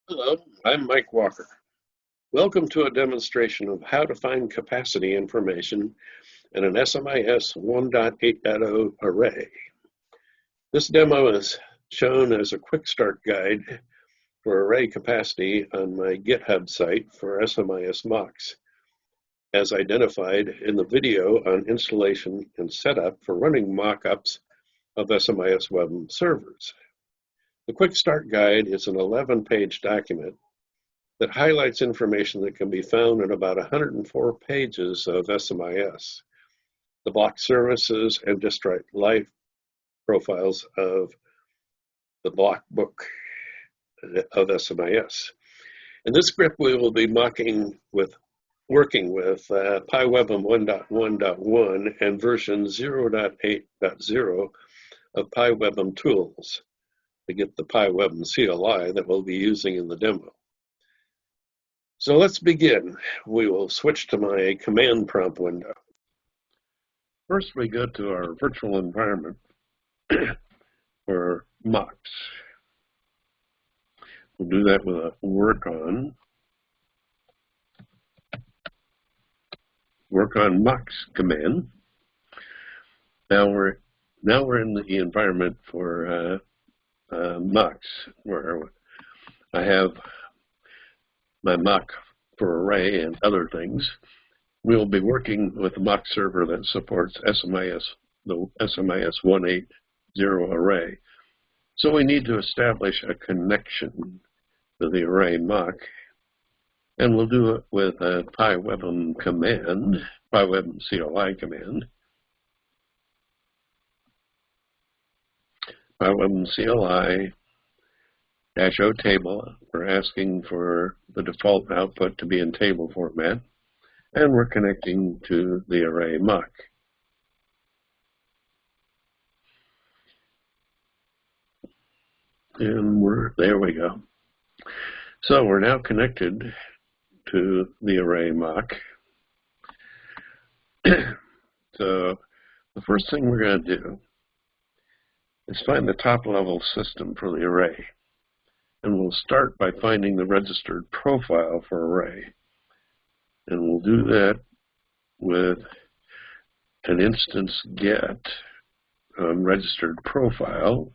Hello, I'm Mike Walker. Welcome to a demonstration of how to find capacity information in an SMIS 1.8.0 array. This demo is shown as a quick start guide for array capacity on my GitHub site for SMIS mocks, as identified in the video on installation and setup for running mock-ups of SMIS web servers. The quick start guide is an 11-page document that highlights information that can be found in about 104 pages of SMIS, the block services and district life profiles of the block book of SMIS. In this script, we will be working with pywbem 1.1.1 and version 0.8.0 of pywbem tools to get the pywbemcil that we'll be using in the demo. So let's begin. We will switch to my command prompt window. First, we go to our virtual environment for mocks. We'll do that with a work on mocks command. Now we're in the environment for mocks, where I have my mock for array and other things. We'll be working with a mock server that supports SMIS, the SMIS 1.8.0 array. So we need to establish a connection to the array mock, and we'll do it with a pywbem command, pywbemcil command. pywbemcil -o table, we're asking for the default output to be in table format, and we're connecting to the array mock. And there we go. So we're now connected to the array mock. So the first thing we're going to do is find the top level system for the array. And we'll start by finding the registered profile for array. And we'll do that with an instance get on registered profile.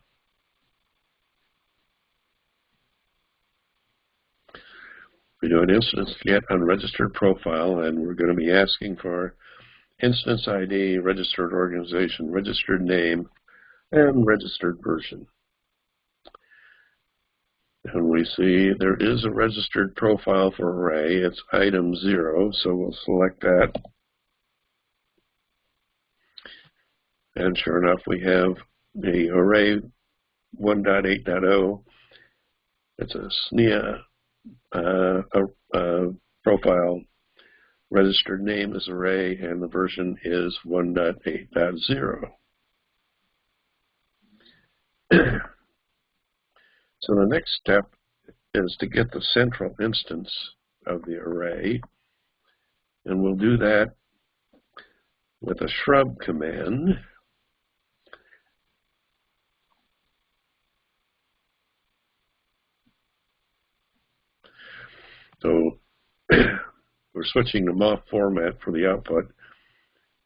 We do an instance get on registered profile, and we're going to be asking for instance ID, registered organization, registered name, and registered version. And we see there is a registered profile for array. It's item 0, so we'll select that. And sure enough, we have the array 1.8.0. It's a SNIA profile. Registered name is array, and the version is 1.8.0. So the next step is to get the central instance of the array, and we'll do that with a shrub command. So we're switching to MOF format for the output.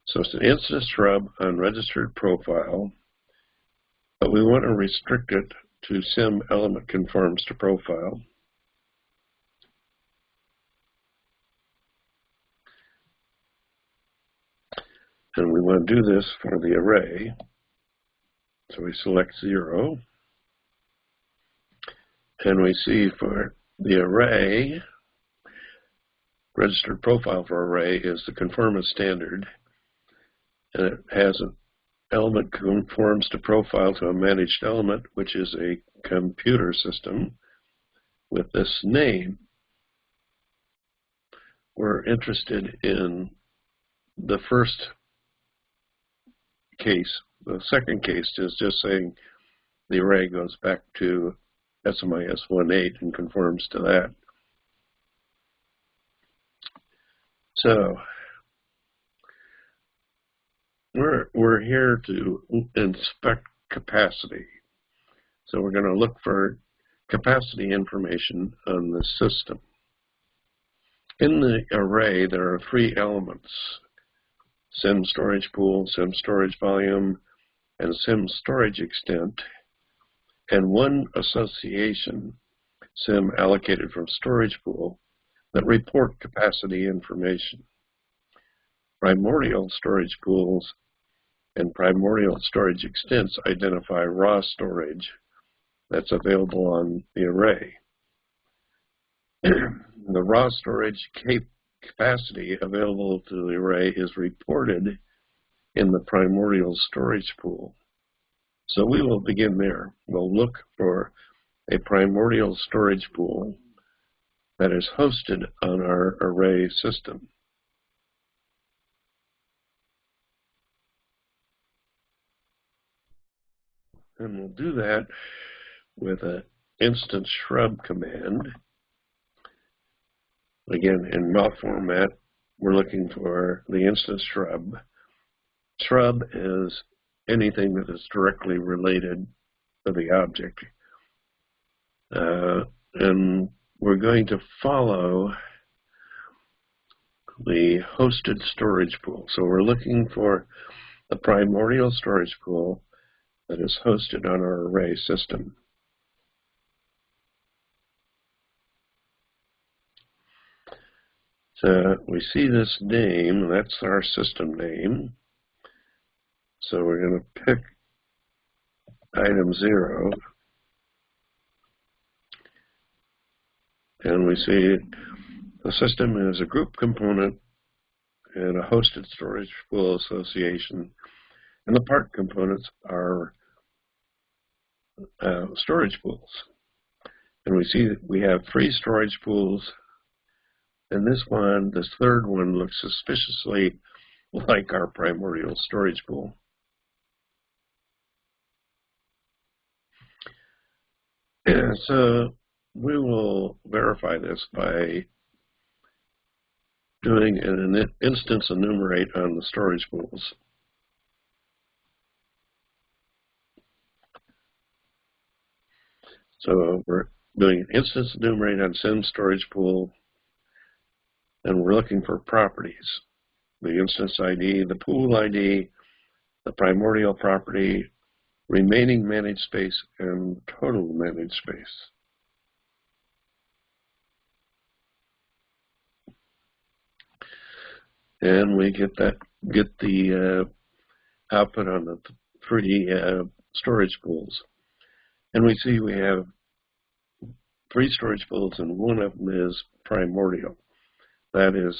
So it's an instance shrub on registered profile, but we want to restrict it to sim element conforms to profile. And we want to do this for the array. So we select 0. And we see for the array, registered profile for array is the conformance standard. And it has an element conforms to profile to a managed element, which is a computer system with this name. We're interested in the first case. The second case is just saying the array goes back to SMIS 1.8 and conforms to that. So we're here to inspect capacity. So we're going to look for capacity information on the system. In the array, there are three elements: SIM storage pool, SIM storage volume, and SIM storage extent, and one association, SIM allocated from storage pool, that report capacity information. Primordial storage pools and primordial storage extents identify raw storage that's available on the array. The raw storage capacity available to the array is reported in the primordial storage pool. So we will begin there. We'll look for a primordial storage pool that is hosted on our array system. And we'll do that with an instance shrub command. Again, in mouse format, we're looking for the instance shrub. Shrub is anything that is directly related to the object. And we're going to follow the hosted storage pool. So we're looking for the primordial storage pool that is hosted on our array system. So we see this name, that's our system name. So we're going to pick item 0. And we see the system is a group component and a hosted storage pool association. And the part components are storage pools. And we see that we have 3 storage pools. And this third one looks suspiciously like our primordial storage pool. And so we will verify this by doing an instance enumerate on the storage pools. So we're doing an instance enumerate on SIM storage pool, and we're looking for properties: the instance ID, the pool ID, the primordial property, remaining managed space, and total managed space. And we get the output on the 3 storage pools. And we see we have 3 storage pools, and one of them is primordial. That is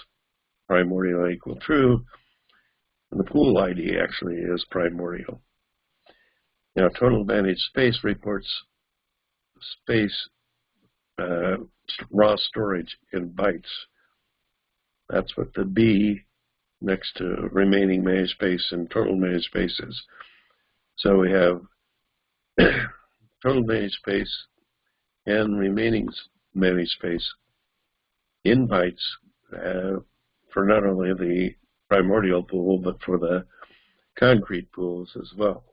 primordial equal true, and the pool ID actually is primordial. Now, total managed space reports space raw storage in bytes. That's what the B next to remaining managed space and total managed space is. So we have total managed space and remaining managed space in bytes for not only the primordial pool, but for the concrete pools as well.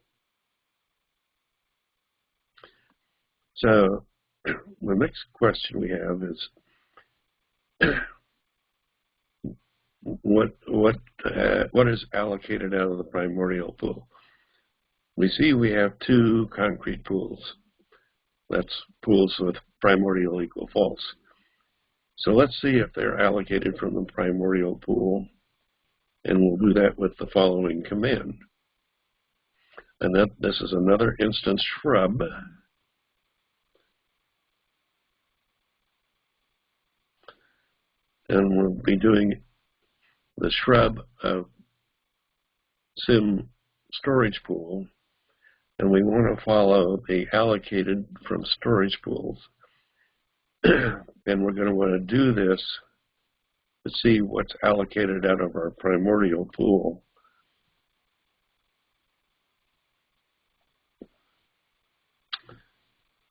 So the next question we have is what is allocated out of the primordial pool? We see we have 2 concrete pools. That's pools with primordial equal false. So let's see if they're allocated from the primordial pool, and we'll do that with the following command. And this is another instance shrub. And we'll be doing the shrub of SIM storage pool, and we want to follow the allocated from storage pools. And we're going to want to do this to see what's allocated out of our primordial pool.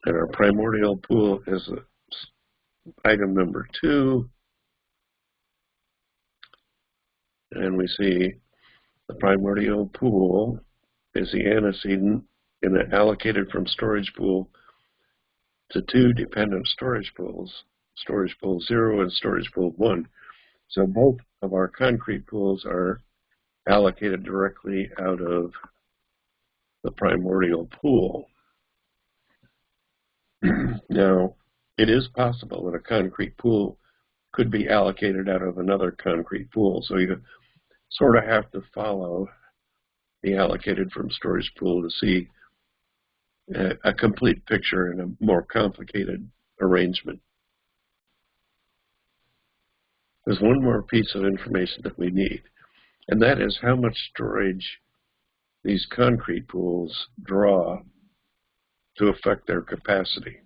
And our primordial pool is item number 2. And we see the primordial pool is the antecedent in an allocated from storage pool to two dependent storage pools, storage pool 0 and storage pool 1. So both of our concrete pools are allocated directly out of the primordial pool. Now, it is possible that a concrete pool could be allocated out of another concrete pool, so you sort of have to follow the allocated from storage pool to see a complete picture in a more complicated arrangement. There's one more piece of information that we need, and that is how much storage these concrete pools draw to affect their capacity.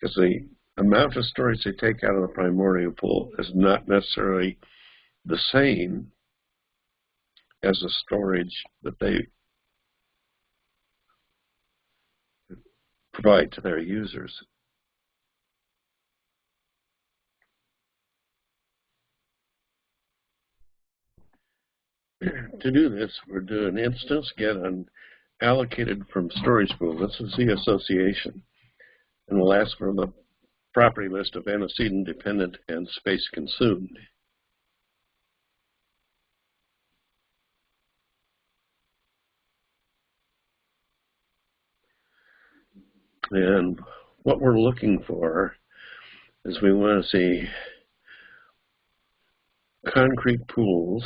Because the amount of storage they take out of the primordial pool is not necessarily the same as the storage that they provide to their users. To do this, we're doing instance get on allocated from storage pool. This is the association, and we'll ask for the property list of antecedent dependent and space consumed. And what we're looking for is we want to see concrete pools.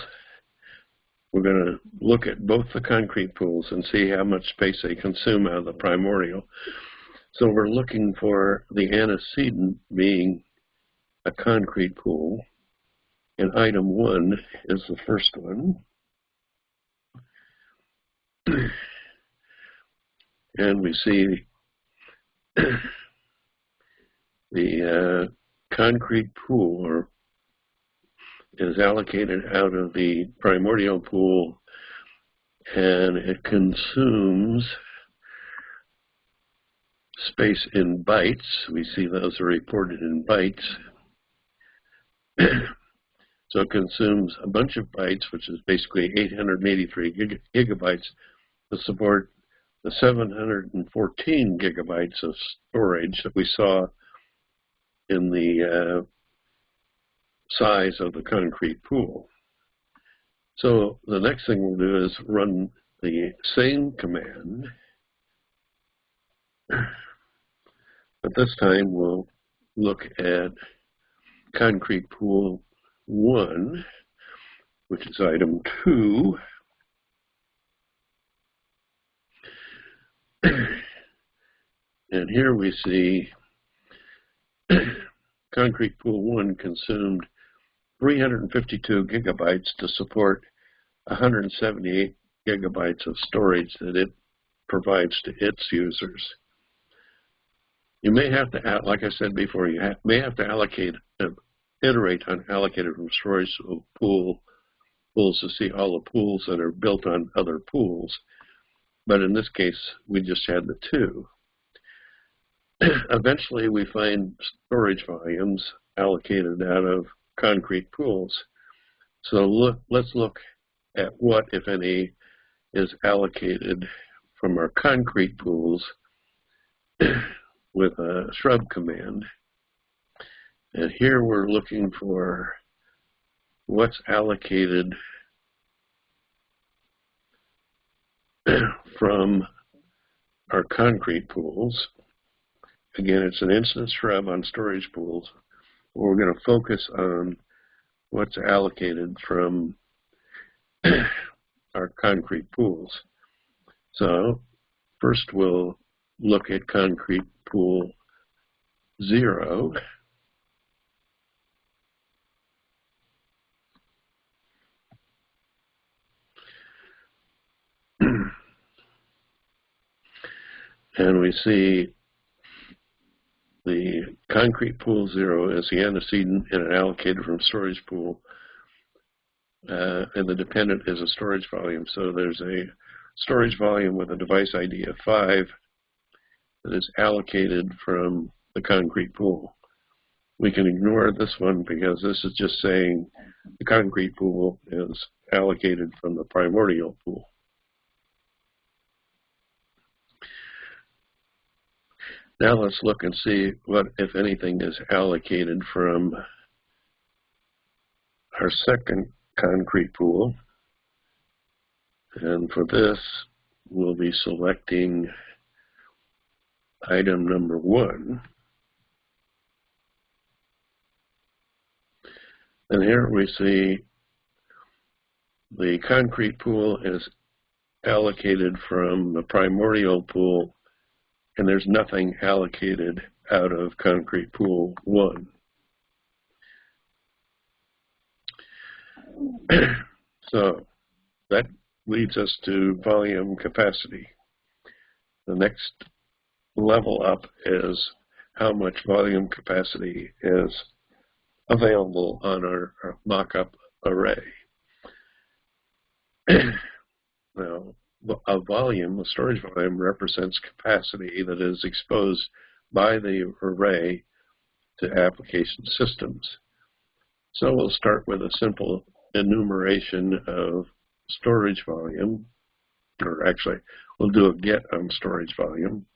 We're going to look at both the concrete pools and see how much space they consume out of the primordial. So we're looking for the antecedent being a concrete pool, and item 1 is the first one. And we see the concrete pool is allocated out of the primordial pool, and it consumes space in bytes. We see those are reported in bytes. So it consumes a bunch of bytes, which is basically 883 gigabytes to support the 714 gigabytes of storage that we saw in the size of the concrete pool. So the next thing we'll do is run the same command, but this time we'll look at concrete pool 1, which is item 2. And here we see concrete pool 1 consumed 352 gigabytes to support 178 gigabytes of storage that it provides to its users. You may have to, like I said before, you may have to iterate on allocated from storage pools to see all the pools that are built on other pools. But in this case, we just had the 2. Eventually, we find storage volumes allocated out of concrete pools. So let's look at what, if any, is allocated from our concrete pools with a shrub command. And here we're looking for what's allocated from our concrete pools. Again, it's an instance shrub on storage pools. We're going to focus on what's allocated from our concrete pools. So first we'll look at concrete pool 0. And we see the concrete pool 0 is the antecedent and allocated from storage pool, and the dependent is a storage volume. So there's a storage volume with a device ID of 5 that is allocated from the concrete pool. We can ignore this one because this is just saying the concrete pool is allocated from the primordial pool. Now let's look and see what, if anything, is allocated from our second concrete pool. And for this, we'll be selecting item number 1. And here we see the concrete pool is allocated from the primordial pool, and there's nothing allocated out of concrete pool 1. So that leads us to volume capacity. The next level up is how much volume capacity is available on our mock-up array. Now, a volume, a storage volume, represents capacity that is exposed by the array to application systems. So we'll start with a simple enumeration of storage volume, or actually, we'll do a get on storage volume.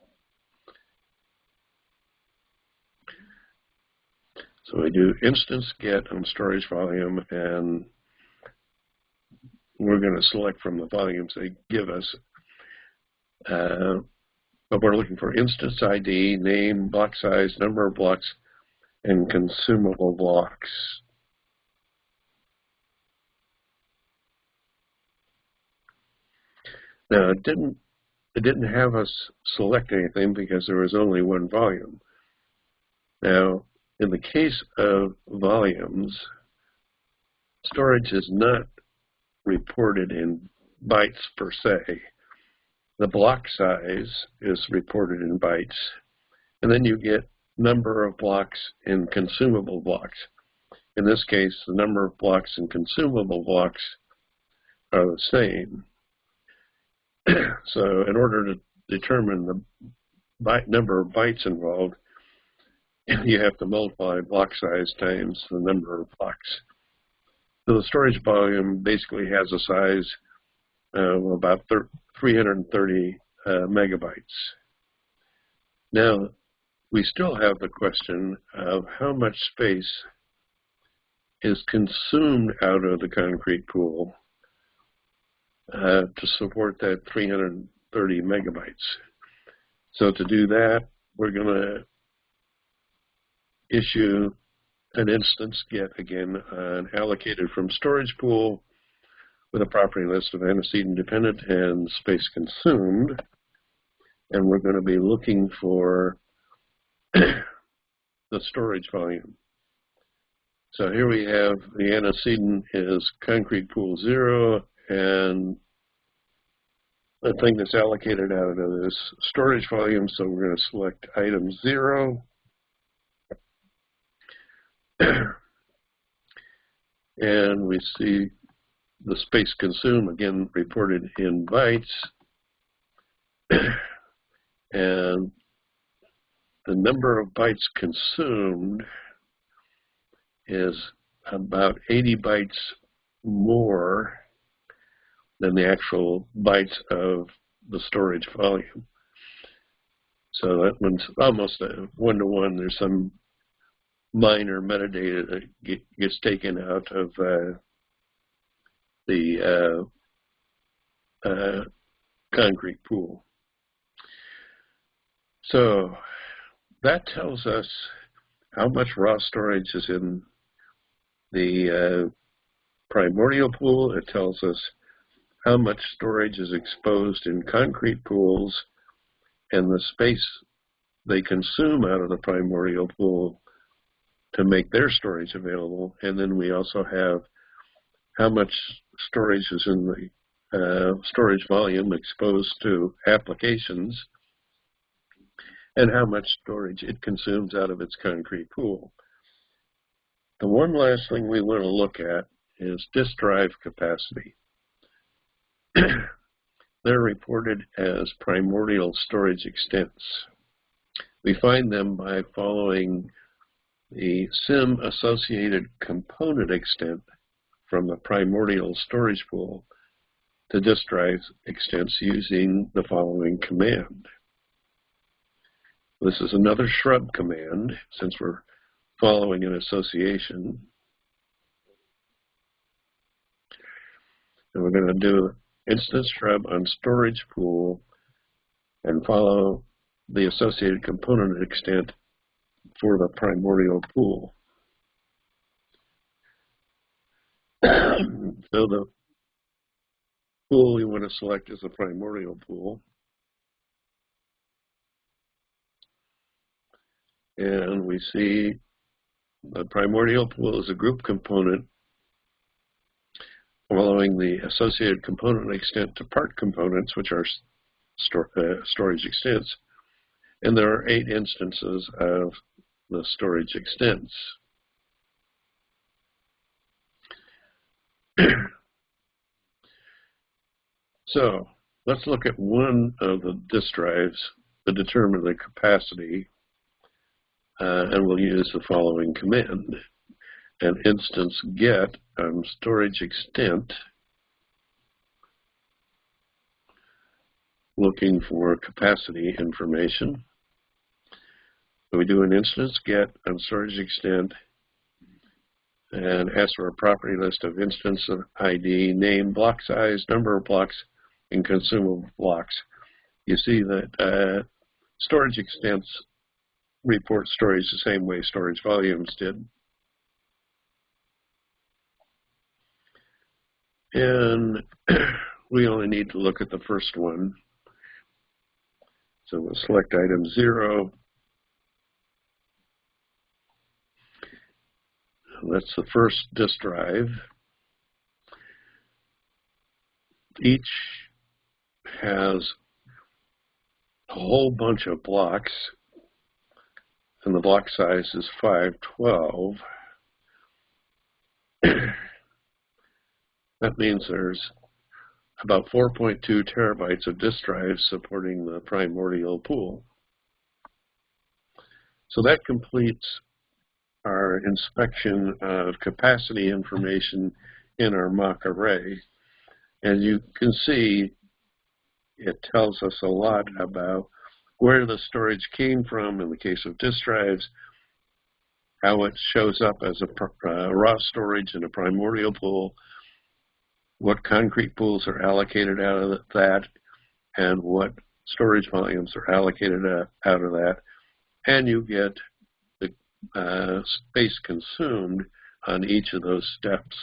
So we do instance get on storage volume, and we're going to select from the volumes they give us. But we're looking for instance ID, name, block size, number of blocks, and consumable blocks. Now it didn't have us select anything because there was only one volume. Now, in the case of volumes, storage is not reported in bytes per se. The block size is reported in bytes, and then you get number of blocks and consumable blocks. In this case, the number of blocks and consumable blocks are the same. So in order to determine the number of bytes involved, you have to multiply block size times the number of blocks. So the storage volume basically has a size of about 330 megabytes. Now, we still have the question of how much space is consumed out of the concrete pool to support that 330 megabytes. So to do that, we're going to issue an instance get again allocated from storage pool with a property list of antecedent dependent and space consumed, and we're going to be looking for the storage volume. So here we have the antecedent is concrete pool 0, and the thing that's allocated out of this storage volume, so we're going to select item 0. And we see the space consumed, again, reported in bytes. And the number of bytes consumed is about 80 bytes more than the actual bytes of the storage volume. So that one's almost a one-to-one. There's some minor metadata that gets taken out of the concrete pool. So that tells us how much raw storage is in the primordial pool. It tells us how much storage is exposed in concrete pools and the space they consume out of the primordial pool to make their storage available. And then we also have how much storage is in the storage volume exposed to applications and how much storage it consumes out of its concrete pool. The one last thing we want to look at is disk drive capacity. They're reported as primordial storage extents. We find them by following the SIM associated component extent from the primordial storage pool to disk drive extents using the following command. This is another shrub command, since we're following an association. And we're going to do instance shrub on storage pool and follow the associated component extent for the primordial pool. So the pool we want to select is the primordial pool. And we see the primordial pool is a group component following the associated component extent to part components, which are storage extents. And there are 8 instances of the storage extents. So let's look at one of the disk drives to determine the capacity, and we'll use the following command. An instance get storage extent, looking for capacity information. So we do an instance get on storage extent and ask for a property list of instance of ID, name, block size, number of blocks, and consumable blocks. You see that storage extents report storage the same way storage volumes did. And we only need to look at the first one. So we'll select item 0. That's the first disk drive. Each has a whole bunch of blocks, and the block size is 512. That means there's about 4.2 terabytes of disk drives supporting the primordial pool. So that completes our inspection of capacity information in our mock array. And you can see it tells us a lot about where the storage came from in the case of disk drives, how it shows up as a raw storage in a primordial pool, what concrete pools are allocated out of that, and what storage volumes are allocated out of that. And you get the space consumed on each of those steps.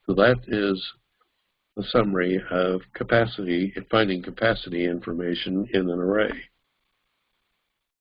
So that is a summary of capacity, finding capacity information in an array.